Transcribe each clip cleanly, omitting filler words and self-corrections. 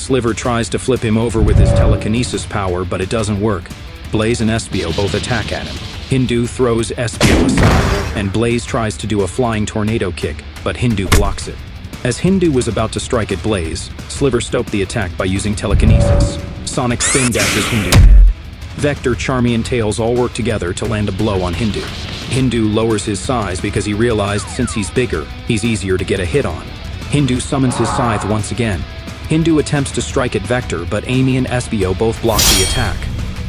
Sliver tries to flip him over with his telekinesis power, but it doesn't work. Blaze and Espio both attack at him. Hindu throws Espio aside, and Blaze tries to do a flying tornado kick, but Hindu blocks it. As Hindu was about to strike at Blaze, Sliver stopped the attack by using telekinesis. Sonic spin dashes Hindu's head. Vector, Charmy, and Tails all work together to land a blow on Hindu. Hindu lowers his size because he realized since he's bigger, he's easier to get a hit on. Hindu summons his scythe once again. Hindu attempts to strike at Vector, but Amy and Espio both block the attack.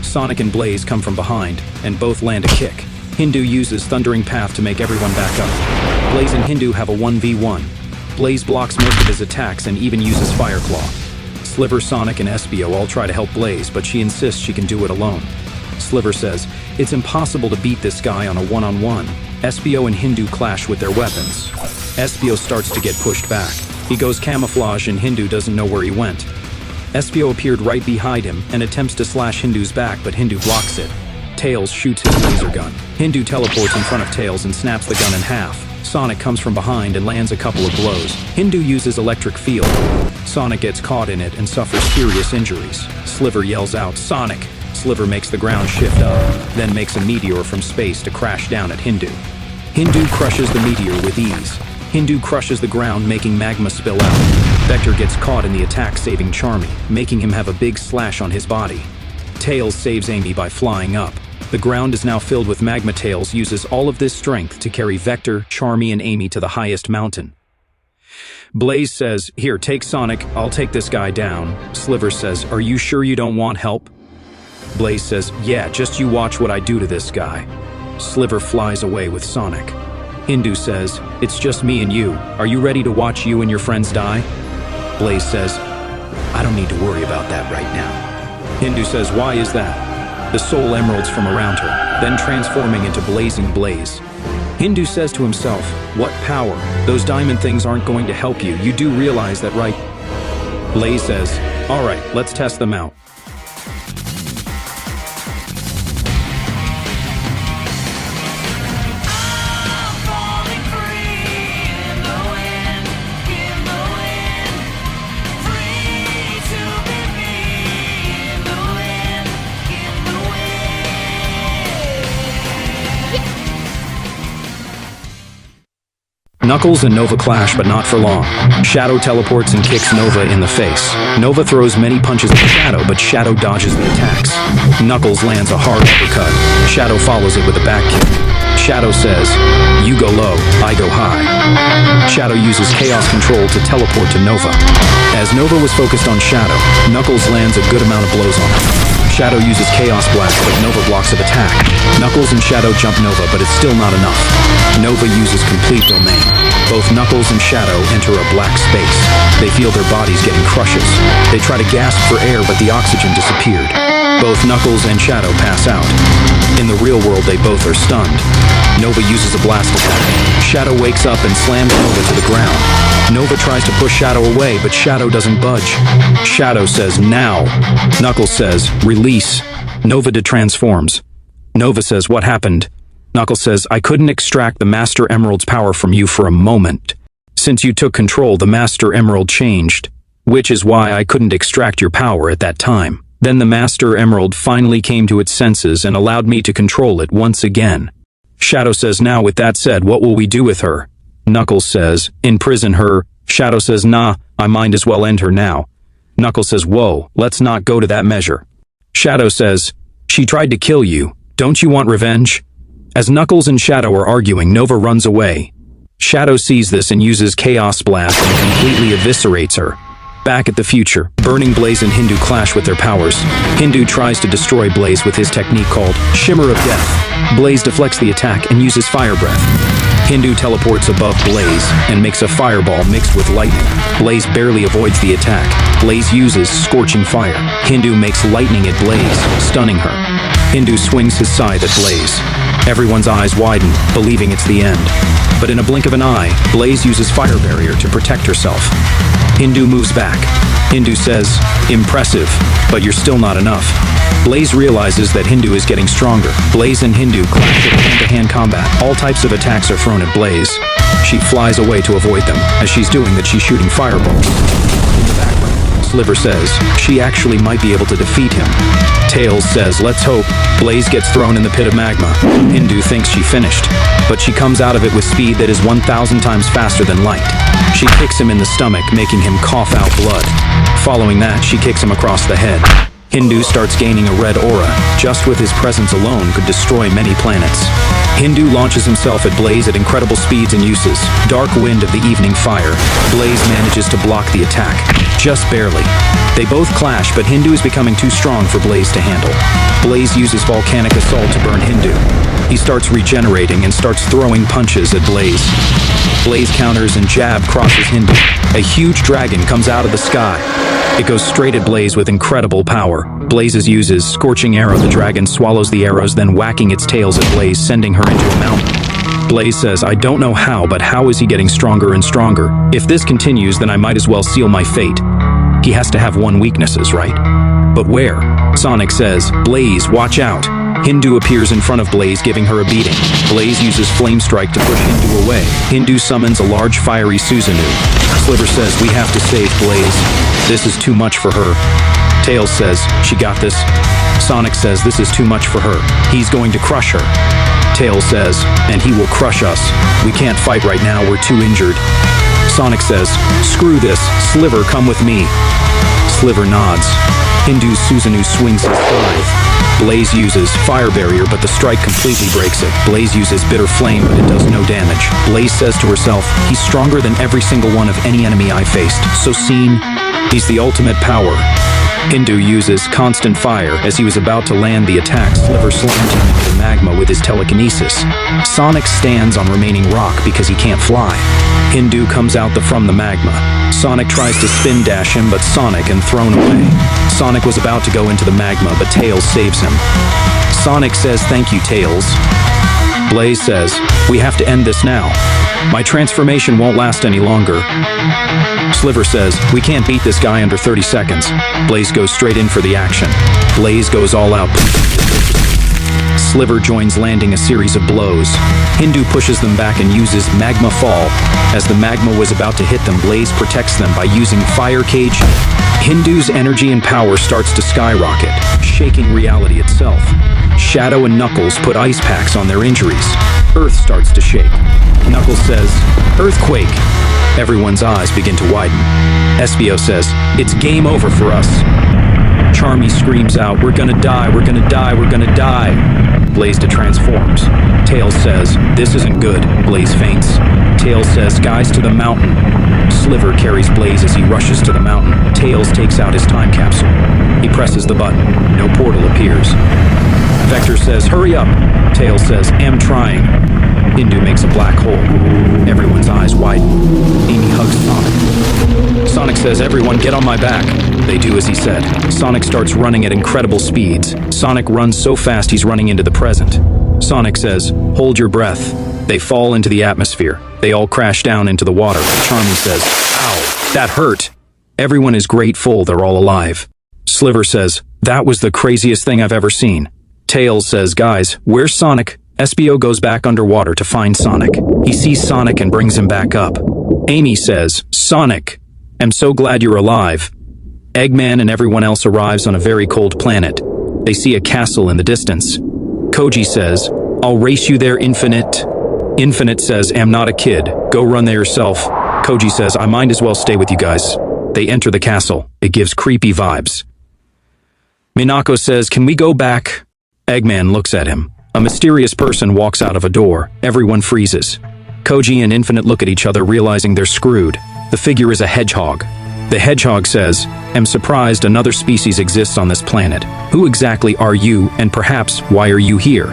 Sonic and Blaze come from behind, and both land a kick. Hindu uses Thundering Path to make everyone back up. Blaze and Hindu have a 1v1. Blaze blocks most of his attacks and even uses Fire Claw. Sliver, Sonic, and Espio all try to help Blaze, but she insists she can do it alone. Sliver says, "It's impossible to beat this guy on a one-on-one." Espio and Hindu clash with their weapons. Espio starts to get pushed back. He goes camouflage and Hindu doesn't know where he went. Espio appeared right behind him and attempts to slash Hindu's back, but Hindu blocks it. Tails shoots his laser gun. Hindu teleports in front of Tails and snaps the gun in half. Sonic comes from behind and lands a couple of blows. Hindu uses electric field. Sonic gets caught in it and suffers serious injuries. Sliver yells out, "Sonic!" Sliver makes the ground shift up, then makes a meteor from space to crash down at Hindu. Hindu crushes the meteor with ease. Hindu crushes the ground, making magma spill out. Vector gets caught in the attack, saving Charmy, making him have a big slash on his body. Tails saves Amy by flying up. The ground is now filled with magma. Tails uses all of this strength to carry Vector, Charmy, and Amy to the highest mountain. Blaze says, "Here, take Sonic, I'll take this guy down." Sliver says, "Are you sure you don't want help?" Blaze says, "Yeah, just you watch what I do to this guy." Sliver flies away with Sonic. Hindu says, "It's just me and you. Are you ready to watch you and your friends die?" Blaze says, "I don't need to worry about that right now." Hindu says, "Why is that?" The soul emeralds from around her, then transforming into blazing blaze. Hindu says to himself, "What power? Those diamond things aren't going to help you. You do realize that, right?" Blaze says, "All right, let's test them out." Knuckles and Nova clash, but not for long. Shadow teleports and kicks Nova in the face. Nova throws many punches at Shadow, but Shadow dodges the attacks. Knuckles lands a hard uppercut. Shadow follows it with a back kick. Shadow says, "You go low, I go high." Shadow uses Chaos Control to teleport to Nova. As Nova was focused on Shadow, Knuckles lands a good amount of blows on her. Shadow uses Chaos Blast, but Nova blocks of attack. Knuckles and Shadow jump Nova, but it's still not enough. Nova uses Complete Domain. Both Knuckles and Shadow enter a black space. They feel their bodies getting crushes. They try to gasp for air, but the oxygen disappeared. Both Knuckles and Shadow pass out. In the real world, they both are stunned. Nova uses a blast attack. Shadow wakes up and slams Nova to the ground. Nova tries to push Shadow away, but Shadow doesn't budge. Shadow says, "Now." Knuckles says, "Release." Nova transforms. Nova says, "What happened?" Knuckles says, "I couldn't extract the Master Emerald's power from you for a moment. Since you took control, the Master Emerald changed, which is why I couldn't extract your power at that time. Then the Master Emerald finally came to its senses and allowed me to control it once again." Shadow says, "Now with that said, what will we do with her?" Knuckles says, "Imprison her." Shadow says, "Nah, I might as well end her now." Knuckles says, "Whoa, let's not go to that measure." Shadow says, "She tried to kill you. Don't you want revenge?" As Knuckles and Shadow are arguing, Nova runs away. Shadow sees this and uses Chaos Blast and completely eviscerates her. Back at the future, Burning Blaze and Hindu clash with their powers. Hindu tries to destroy Blaze with his technique called Shimmer of Death. Blaze deflects the attack and uses Fire Breath. Hindu teleports above Blaze and makes a fireball mixed with lightning. Blaze barely avoids the attack. Blaze uses Scorching Fire. Hindu makes lightning at Blaze, stunning her. Hindu swings his scythe at Blaze. Everyone's eyes widen, believing it's the end. But in a blink of an eye, Blaze uses Fire Barrier to protect herself. Hindu moves back. Hindu says, "Impressive, but you're still not enough." Blaze realizes that Hindu is getting stronger. Blaze and Hindu clash in hand-to-hand combat. All types of attacks are thrown at Blaze. She flies away to avoid them. As she's doing that, she's shooting fireballs. In the background, Sliver says she actually might be able to defeat him. Tails says, let's hope. Blaze gets thrown in the pit of magma. Hindu thinks she finished, but she comes out of it with speed that is 1,000 times faster than light. She kicks him in the stomach, making him cough out blood. Following that, she kicks him across the head. Hindu starts gaining a red aura. Just with his presence alone could destroy many planets. Hindu launches himself at Blaze at incredible speeds and uses Dark Wind of the Evening Fire. Blaze manages to block the attack, just barely. They both clash, but Hindu is becoming too strong for Blaze to handle. Blaze uses Volcanic Assault to burn Hindu. He starts regenerating and starts throwing punches at Blaze. Blaze counters and jab crosses Hindu. A huge dragon comes out of the sky. It goes straight at Blaze with incredible power. Blaze uses Scorching Arrow. The dragon swallows the arrows, then whacking its tails at Blaze, sending her into a mountain. Blaze says, I don't know how, but how is he getting stronger and stronger? If this continues, then I might as well seal my fate. He has to have one weaknesses, right? But where? Sonic says, Blaze, watch out. Hindu appears in front of Blaze, giving her a beating. Blaze uses Flame Strike to push Hindu away. Hindu summons a large fiery Susanoo. Sliver says, we have to save Blaze. This is too much for her. Tails says, she got this. Sonic says, this is too much for her. He's going to crush her. Tails says, and he will crush us. We can't fight right now, we're too injured. Sonic says, screw this. Sliver, come with me. Sliver nods. Hindu's Susanoo swings his scythe. Blaze uses Fire Barrier, but the strike completely breaks it. Blaze uses Bitter Flame, but it does no damage. Blaze says to herself, he's stronger than every single one of any enemy I faced. So seen, he's the ultimate power. Hindu uses Constant Fire. As he was about to land the attack, Sliver slammed him into the magma with his telekinesis. Sonic stands on remaining rock because he can't fly. Hindu comes out from the magma. Sonic tries to spin dash him, but Sonic and thrown away. Sonic was about to go into the magma, but Tails saves him. Sonic says, thank you, Tails. Blaze says, we have to end this now. My transformation won't last any longer. Sliver says, we can't beat this guy under 30 seconds. Blaze goes straight in for the action. Blaze goes all out. Sliver joins, landing a series of blows. Hindu pushes them back and uses Magma Fall. As the magma was about to hit them, Blaze protects them by using Fire Cage. Hindu's energy and power starts to skyrocket, shaking reality itself. Shadow and Knuckles put ice packs on their injuries. Earth starts to shake. Knuckles says, Earthquake. Everyone's eyes begin to widen. Espio says, it's game over for us. Charmy screams out, we're gonna die, we're gonna die, we're gonna die. Blaze transforms. Tails says, this isn't good. Blaze faints. Tails says, guys, to the mountain. Sliver carries Blaze as he rushes to the mountain. Tails takes out his time capsule. He presses the button. No portal appears. Vector says, hurry up. Tails says, am trying. Hindu makes a black hole. Everyone's eyes widen. Amy hugs Sonic. Sonic says, everyone get on my back. They do as he said. Sonic starts running at incredible speeds. Sonic runs so fast he's running into the present. Sonic says, hold your breath. They fall into the atmosphere. They all crash down into the water. Charmy says, ow, that hurt. Everyone is grateful they're all alive. Sliver says, that was the craziest thing I've ever seen. Tails says, guys, where's Sonic? Espio goes back underwater to find Sonic. He sees Sonic and brings him back up. Amy says, Sonic, I'm so glad you're alive. Eggman and everyone else arrives on a very cold planet. They see a castle in the distance. Koji says, I'll race you there, Infinite. Infinite says, I'm not a kid. Go run there yourself. Koji says, I might as well stay with you guys. They enter the castle. It gives creepy vibes. Minako says, can we go back? Eggman looks at him. A mysterious person walks out of a door. Everyone freezes. Koji and Infinite look at each other, realizing they're screwed. The figure is a hedgehog. The hedgehog says, I'm surprised another species exists on this planet. Who exactly are you, and perhaps why are you here?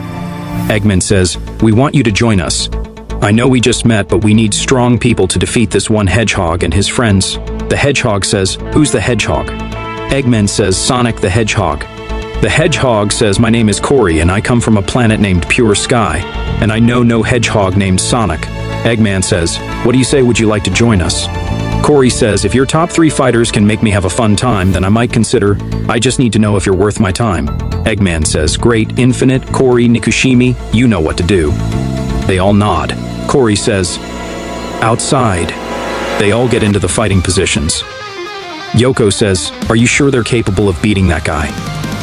Eggman says, we want you to join us. I know we just met, but we need strong people to defeat this one hedgehog and his friends. The hedgehog says, who's the hedgehog? Eggman says, Sonic the Hedgehog. The hedgehog says, my name is Corey and I come from a planet named Pure Sky, and I know no hedgehog named Sonic. Eggman says, what do you say, would you like to join us? Corey says, if your top 3 fighters can make me have a fun time, then I might consider. I just need to know if you're worth my time. Eggman says, great, Infinite, Corey, Nikushimi, you know what to do. They all nod. Corey says, outside. They all get into the fighting positions. Yoko says, "Are you sure they're capable of beating that guy?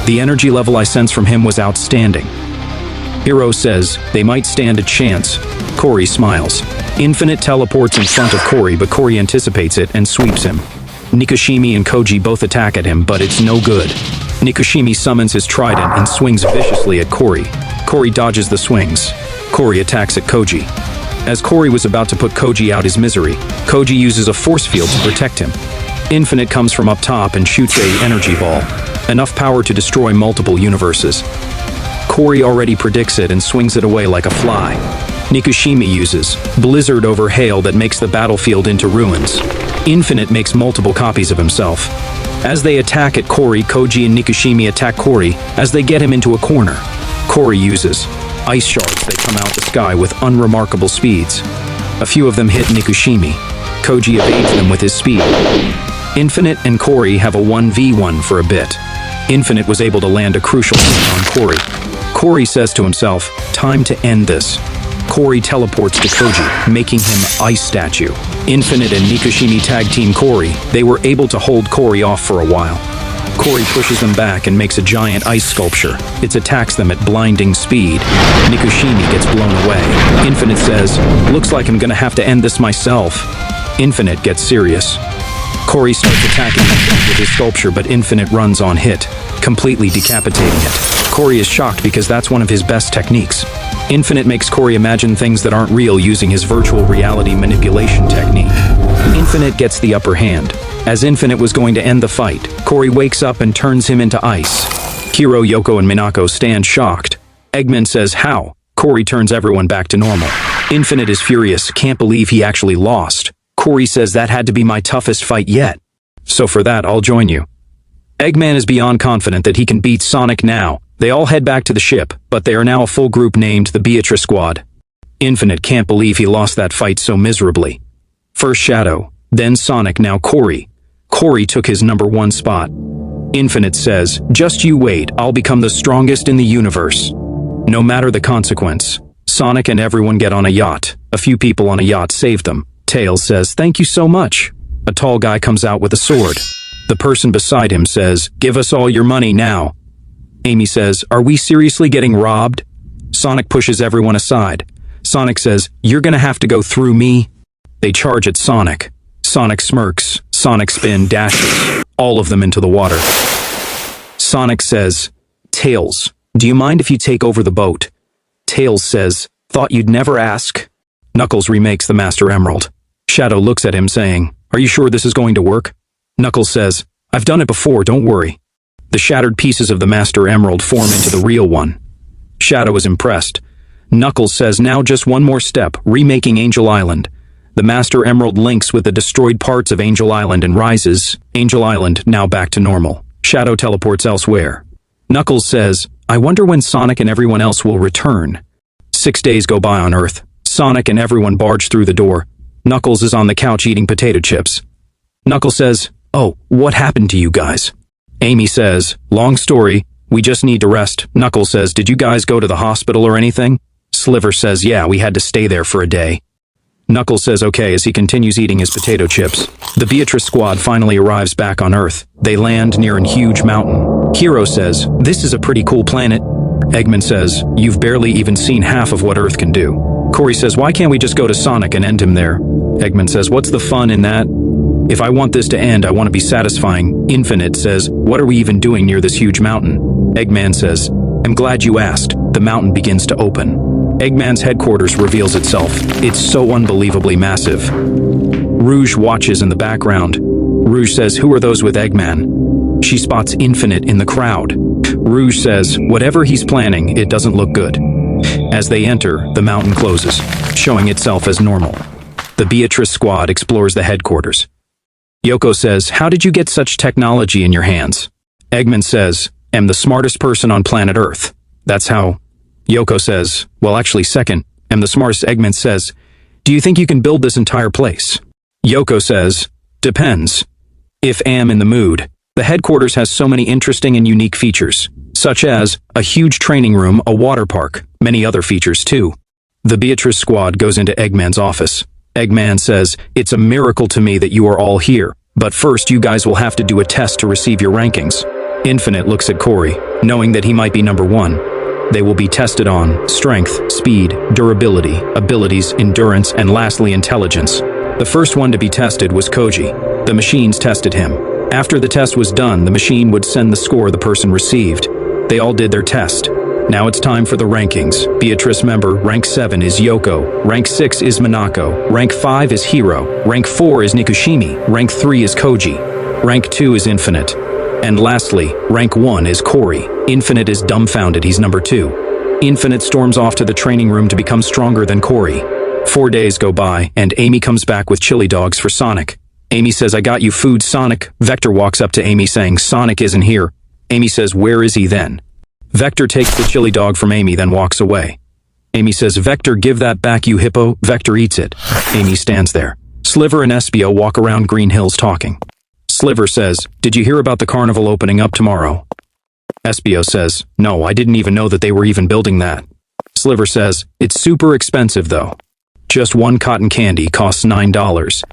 The energy level I sense from him was outstanding." Hiro says, "They might stand a chance." Corey smiles. Infinite teleports in front of Corey, but Corey anticipates it and sweeps him. Nikushimi and Koji both attack at him, but it's no good. Nikushimi summons his trident and swings viciously at Corey. Corey dodges the swings. Corey attacks at Koji. As Corey was about to put Koji out his misery, Koji uses a force field to protect him. Infinite comes from up top and shoots a energy ball, enough power to destroy multiple universes. Corey already predicts it and swings it away like a fly. Nikushimi uses blizzard over hail that makes the battlefield into ruins. Infinite makes multiple copies of himself. As they attack at Corey, Koji and Nikushimi attack Corey as they get him into a corner. Corey uses ice shards that come out the sky with unremarkable speeds. A few of them hit Nikushimi. Koji evades them with his speed. Infinite and Corey have a 1v1 for a bit. Infinite was able to land a crucial hit on Corey. Corey says to himself, "Time to end this." Corey teleports to Koji, making him Ice Statue. Infinite and Nikushimi tag team Corey. They were able to hold Corey off for a while. Corey pushes them back and makes a giant ice sculpture. It attacks them at blinding speed. Nikushimi gets blown away. Infinite says, "Looks like I'm gonna have to end this myself." Infinite gets serious. Corey starts attacking Infinite with his sculpture, but Infinite runs on hit, completely decapitating it. Corey is shocked because that's one of his best techniques. Infinite makes Corey imagine things that aren't real using his virtual reality manipulation technique. Infinite gets the upper hand. As Infinite was going to end the fight, Corey wakes up and turns him into ice. Hiro, Yoko, and Minako stand shocked. Eggman says, "How?" Corey turns everyone back to normal. Infinite is furious, can't believe he actually lost. Corey says, "That had to be my toughest fight yet. So for that, I'll join you." Eggman is beyond confident that he can beat Sonic now. They all head back to the ship, but they are now a full group named the Beatrice Squad. Infinite can't believe he lost that fight so miserably. First Shadow, then Sonic, now Corey. Corey took his #1 spot. Infinite says, "Just you wait, I'll become the strongest in the universe." No matter the consequence, Sonic and everyone get on a yacht. A few people on a yacht save them. Tails says, "Thank you so much." A tall guy comes out with a sword. The person beside him says, "Give us all your money now." Amy says, "Are we seriously getting robbed?" Sonic pushes everyone aside. Sonic says, "You're gonna have to go through me." They charge at Sonic. Sonic smirks. Sonic spin dashes, all of them into the water. Sonic says, "Tails, do you mind if you take over the boat?" Tails says, "Thought you'd never ask." Knuckles remakes the Master Emerald. Shadow looks at him saying, "Are you sure this is going to work?" Knuckles says, "I've done it before, don't worry." The shattered pieces of the Master Emerald form into the real one. Shadow is impressed. Knuckles says, "Now just one more step, remaking Angel Island." The Master Emerald links with the destroyed parts of Angel Island and rises. Angel Island now back to normal. Shadow teleports elsewhere. Knuckles says, "I wonder when Sonic and everyone else will return." 6 days go by on Earth. Sonic and everyone barge through the door. Knuckles is on the couch eating potato chips. Knuckles says, "Oh, what happened to you guys?" Amy says, "Long story, we just need to rest." Knuckles says, "Did you guys go to the hospital or anything?" Sliver says, "Yeah, we had to stay there for a day." Knuckles says okay as he continues eating his potato chips. The Beatrice Squad finally arrives back on Earth. They land near a huge mountain. Hiro says, "This is a pretty cool planet." Eggman says, "You've barely even seen half of what Earth can do." Corey says, "Why can't we just go to Sonic and end him there?" Eggman says, "What's the fun in that? If I want this to end, I want to be satisfying." Infinite says, "What are we even doing near this huge mountain?" Eggman says, "I'm glad you asked." The mountain begins to open. Eggman's headquarters reveals itself. It's so unbelievably massive. Rouge watches in the background. Rouge says, "Who are those with Eggman?" She spots Infinite in the crowd. Rouge says, "Whatever he's planning, it doesn't look good." As they enter, the mountain closes, showing itself as normal. The Beatrice Squad explores the headquarters. Yoko says, "How did you get such technology in your hands?" Eggman says, "I'm the smartest person on planet Earth." That's how. Yoko says, "Well, actually second, I'm the smartest." Eggman says, "Do you think you can build this entire place?" Yoko says, "Depends. If am in the mood." The headquarters has so many interesting and unique features, such as a huge training room, a water park, many other features too. The Beatrice Squad goes into Eggman's office. Eggman says, "It's a miracle to me that you are all here. But first, you guys will have to do a test to receive your rankings. Infinite looks at Corey, knowing that he might be number 1. They will be tested on strength, speed, durability, abilities, endurance, and lastly, intelligence. The first one to be tested was Koji. The machines tested him. After the test was done, the machine would send the score the person received. They all did their test. Now it's time for the rankings. Beatrice member, rank 7 is Yoko, rank 6 is Minako, rank 5 is Hiro, rank 4 is Nikushimi, rank 3 is Koji, rank 2 is Infinite. And lastly, rank 1 is Corey. Infinite is dumbfounded, he's number 2. Infinite storms off to the training room to become stronger than Corey. 4 days go by, and Amy comes back with chili dogs for Sonic. Amy says, "I got you food, Sonic." Vector walks up to Amy saying, "Sonic isn't here." Amy says, "Where is he then?" Vector takes the chili dog from Amy, then walks away. Amy says, "Vector, give that back, you hippo." Vector eats it. Amy stands there. Sliver and Espio walk around Green Hills talking. Sliver says, "Did you hear about the carnival opening up tomorrow?" Espio says, "No, I didn't even know that they were even building that." Sliver says, "It's super expensive though. Just one cotton candy costs $9.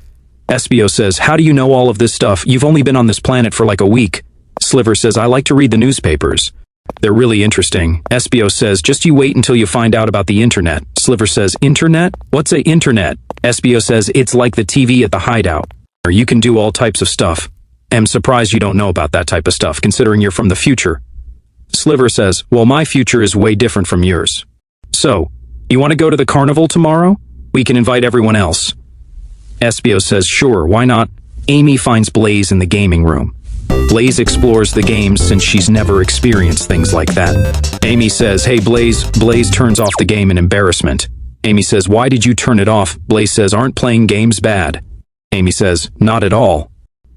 Espio says, "How do you know all of this stuff? You've only been on this planet for like a week." Sliver says, "I like to read the newspapers. They're really interesting." Espio says, "Just you wait until you find out about the internet." Sliver says, "Internet? What's a internet?" Espio says, "It's like the TV at the hideout. You can do all types of stuff. I'm surprised you don't know about that type of stuff, considering you're from the future." Sliver says, "Well, my future is way different from yours. So, you want to go to the carnival tomorrow? We can invite everyone else." Espio says, "Sure, why not?" Amy finds Blaze in the gaming room. Blaze explores the games since she's never experienced things like that. Amy says, "Hey Blaze." Blaze turns off the game in embarrassment. Amy says, "Why did you turn it off?" Blaze says, "Aren't playing games bad?" Amy says, "Not at all.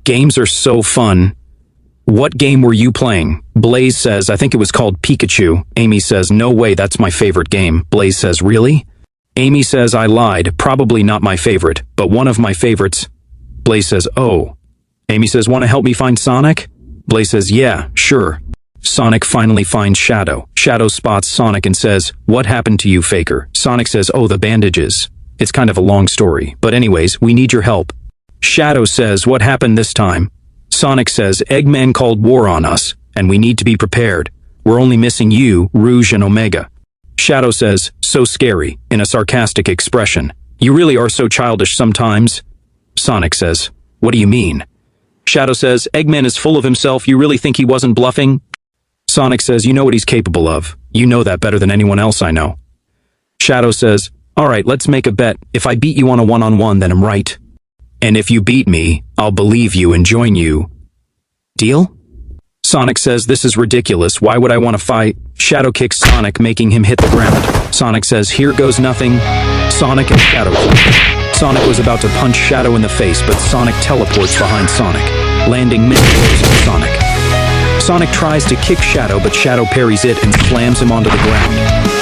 Games are so fun." "What game were you playing?" Blaze says, "I think it was called Pikachu." Amy says, "No way, that's my favorite game." Blaze says, "Really?" Amy says, "I lied, probably not my favorite, but one of my favorites." Blaze says, "Oh." Amy says, "Want to help me find Sonic?" Blaze says, "Yeah, sure." Sonic finally finds Shadow. Shadow spots Sonic and says, "What happened to you, Faker?" Sonic says, "Oh, the bandages. It's kind of a long story, but anyways, we need your help." Shadow says, "What happened this time?" Sonic says, "Eggman called war on us, and we need to be prepared. We're only missing you, Rouge, and Omega." Shadow says, "So scary," in a sarcastic expression. "You really are so childish sometimes." Sonic says, "What do you mean?" Shadow says, "Eggman is full of himself. You really think he wasn't bluffing?" Sonic says, "You know what he's capable of. You know that better than anyone else I know." Shadow says, "All right, let's make a bet. If I beat you on a one-on-one, then I'm right. And if you beat me, I'll believe you and join you. Deal?" Sonic says, "This is ridiculous. Why would I want to fight?" Shadow kicks Sonic, making him hit the ground. Sonic says, "Here goes nothing." Sonic and Shadow fight. Sonic was about to punch Shadow in the face, but Sonic teleports behind Sonic, landing many blows on Sonic. Sonic tries to kick Shadow, but Shadow parries it and slams him onto the ground.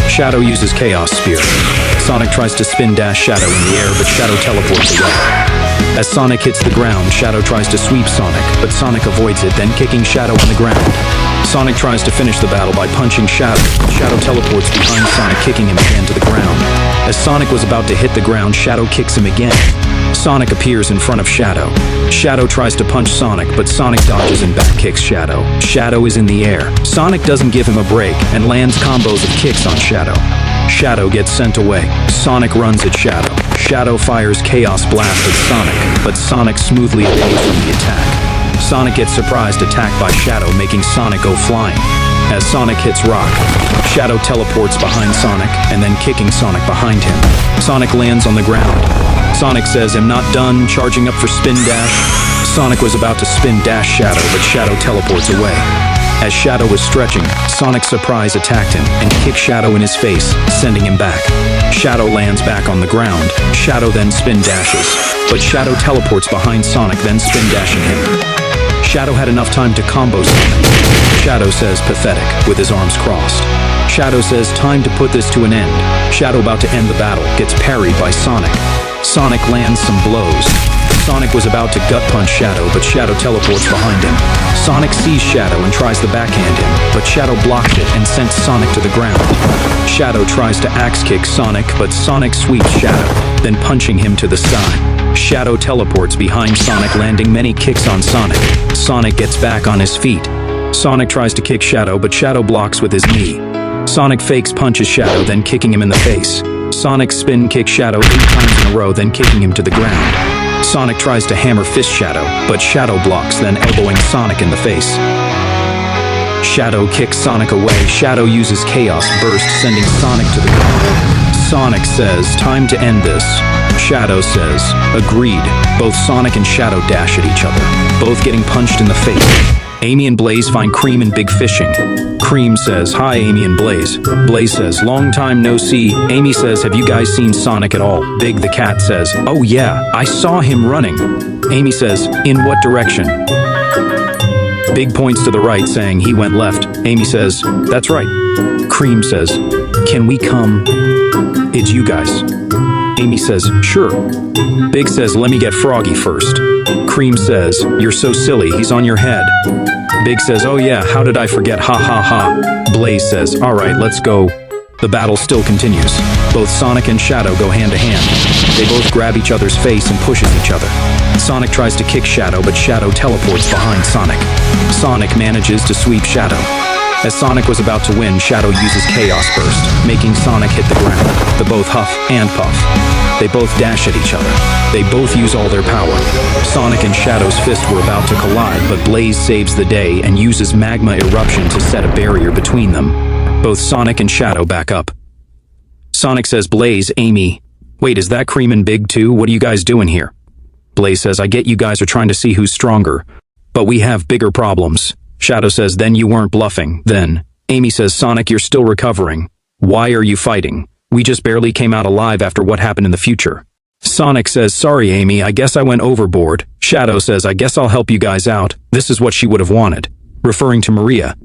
Shadow uses Chaos Spear. Sonic tries to spin dash Shadow in the air, but Shadow teleports away. As Sonic hits the ground, Shadow tries to sweep Sonic, but Sonic avoids it, then kicking Shadow on the ground. Sonic tries to finish the battle by punching Shadow. Shadow teleports behind Sonic, kicking him again to the ground. As Sonic was about to hit the ground, Shadow kicks him again. Sonic appears in front of Shadow. Shadow tries to punch Sonic, but Sonic dodges and back kicks Shadow. Shadow is in the air. Sonic doesn't give him a break and lands combos of kicks on Shadow. Shadow gets sent away. Sonic runs at Shadow. Shadow fires Chaos Blast at Sonic, but Sonic smoothly evades from the attack. Sonic gets surprised attacked by Shadow, making Sonic go flying. As Sonic hits Rock, Shadow teleports behind Sonic and then kicking Sonic behind him. Sonic lands on the ground. Sonic says, "I'm not done," charging up for Spin Dash. Sonic was about to Spin Dash Shadow, but Shadow teleports away. As Shadow was stretching, Sonic surprise attacked him and kicked Shadow in his face, sending him back. Shadow lands back on the ground. Shadow then Spin Dashes, but Shadow teleports behind Sonic, then Spin Dashing him. Shadow had enough time to combo Sonic. Shadow says, "Pathetic," with his arms crossed. Shadow says, "Time to put this to an end." Shadow, about to end the battle, gets parried by Sonic. Sonic lands some blows. Sonic was about to gut punch Shadow, but Shadow teleports behind him. Sonic sees Shadow and tries to backhand him, but Shadow blocked it and sent Sonic to the ground. Shadow tries to axe kick Sonic, but Sonic sweeps Shadow, then punching him to the side. Shadow teleports behind Sonic, landing many kicks on Sonic. Sonic gets back on his feet. Sonic tries to kick Shadow, but Shadow blocks with his knee. Sonic fakes punches Shadow, then kicking him in the face. Sonic spin kicks Shadow 8 times in a row, then kicking him to the ground. Sonic tries to hammer fist Shadow, but Shadow blocks, then elbowing Sonic in the face. Shadow kicks Sonic away. Shadow uses Chaos Burst, sending Sonic to the ground. Sonic says, "Time to end this." Shadow says, "Agreed." Both Sonic and Shadow dash at each other, both getting punched in the face. Amy and Blaze find Cream and Big fishing. Cream says, "Hi, Amy and Blaze." Blaze says, "Long time no see." Amy says, "Have you guys seen Sonic at all?" Big the cat says, "Oh yeah, I saw him running." Amy says, "In what direction?" Big points to the right, saying he went left. Amy says, "That's right." Cream says, "Can we come? It's you guys." Amy says, "Sure." Big says, "Let me get Froggy first." Cream says, "You're so silly, he's on your head." Big says, "Oh yeah, how did I forget, ha ha ha." Blaze says, "All right, let's go." The battle still continues. Both Sonic and Shadow go hand to hand. They both grab each other's face and pushes each other. Sonic tries to kick Shadow, but Shadow teleports behind Sonic. Sonic manages to sweep Shadow. As Sonic was about to win, Shadow uses Chaos Burst, making Sonic hit the ground. They both huff and puff. They both dash at each other. They both use all their power. Sonic and Shadow's fists were about to collide, but Blaze saves the day and uses Magma Eruption to set a barrier between them. Both Sonic and Shadow back up. Sonic says, "Blaze, Amy, wait, is that Cream and Big too? What are you guys doing here?" Blaze says, "I get you guys are trying to see who's stronger, but we have bigger problems." Shadow says, "Then you weren't bluffing, then." Amy says, "Sonic, you're still recovering. Why are you fighting? We just barely came out alive after what happened in the future." Sonic says, "Sorry, Amy, I guess I went overboard." Shadow says, "I guess I'll help you guys out." This is what she would have wanted, referring to Maria.